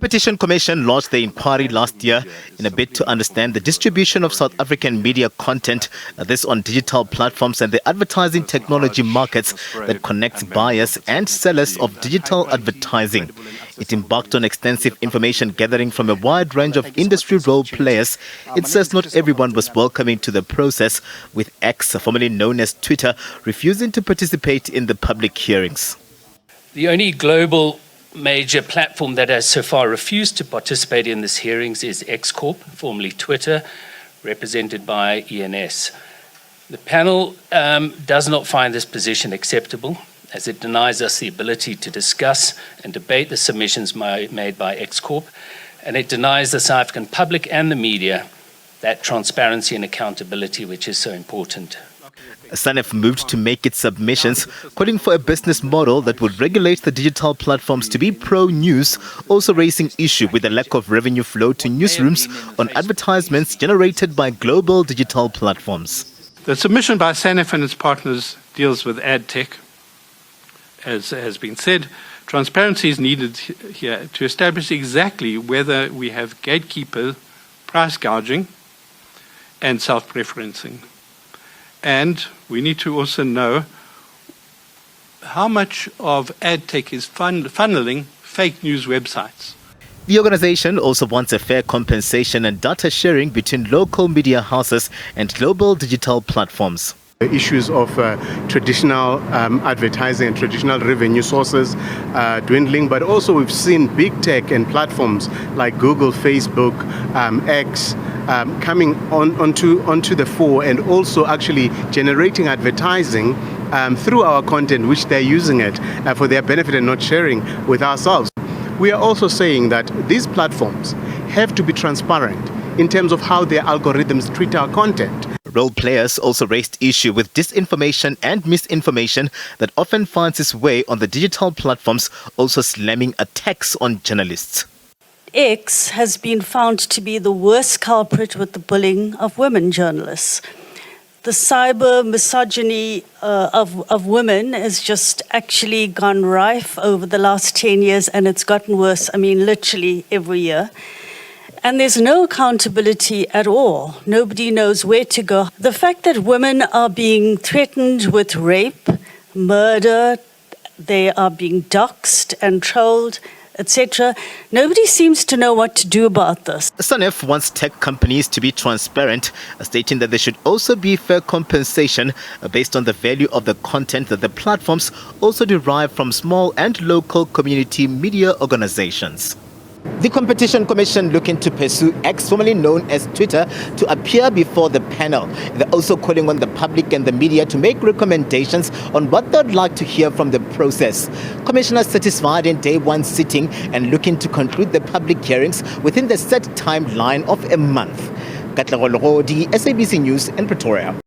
Competition Commission launched the inquiry last year in a bid to understand the distribution of South African media content, this on digital platforms and the advertising technology markets that connects buyers and sellers of digital advertising. It embarked on extensive information gathering from a wide range of industry role players. It says not everyone was welcoming to the process, with X, formerly known as Twitter, refusing to participate in the public hearings. The only global major platform that has so far refused to participate in these hearings is X Corp, formerly Twitter, represented by ENS. The panel does not find this position acceptable, as it denies us the ability to discuss and debate the submissions made by X Corp, and it denies the South African public and the media that transparency and accountability which is so important. SANEF moved to make its submissions, calling for a business model that would regulate the digital platforms to be pro-news, also raising issue with the lack of revenue flow to newsrooms on advertisements generated by global digital platforms. The submission by SANEF and its partners deals with ad tech. As has been said, transparency is needed here to establish exactly whether we have gatekeeper price gouging and self-preferencing. And we need to also know how much of ad tech is funneling fake news websites. The organization also wants a fair compensation and data sharing between local media houses and global digital platforms. The issues of traditional advertising and traditional revenue sources dwindling, but also we've seen big tech and platforms like Google, Facebook, X coming onto the fore and also actually generating advertising through our content, which they're using it for their benefit and not sharing with ourselves. We are also saying that these platforms have to be transparent in terms of how their algorithms treat our content. Role players also raised issue with disinformation and misinformation that often finds its way on the digital platforms, also slamming attacks on journalists. X has been found to be the worst culprit with the bullying of women journalists. The cyber misogyny of women has just actually gone rife over the last 10 years, and it's gotten worse, literally every year. And there's no accountability at all. Nobody knows where to go. The fact that women are being threatened with rape, murder, they are being doxxed and trolled, etc. Nobody seems to know what to do about this. SANEF wants tech companies to be transparent, stating that there should also be fair compensation based on the value of the content that the platforms also derive from small and local community media organizations. The Competition Commission looking to pursue X, formerly known as Twitter, to appear before the panel. They're also calling on the public and the media to make recommendations on what they'd like to hear from the process. Commissioners satisfied in day one sitting and looking to conclude the public hearings within the set timeline of a month. Katlego Logodi, SABC News in Pretoria.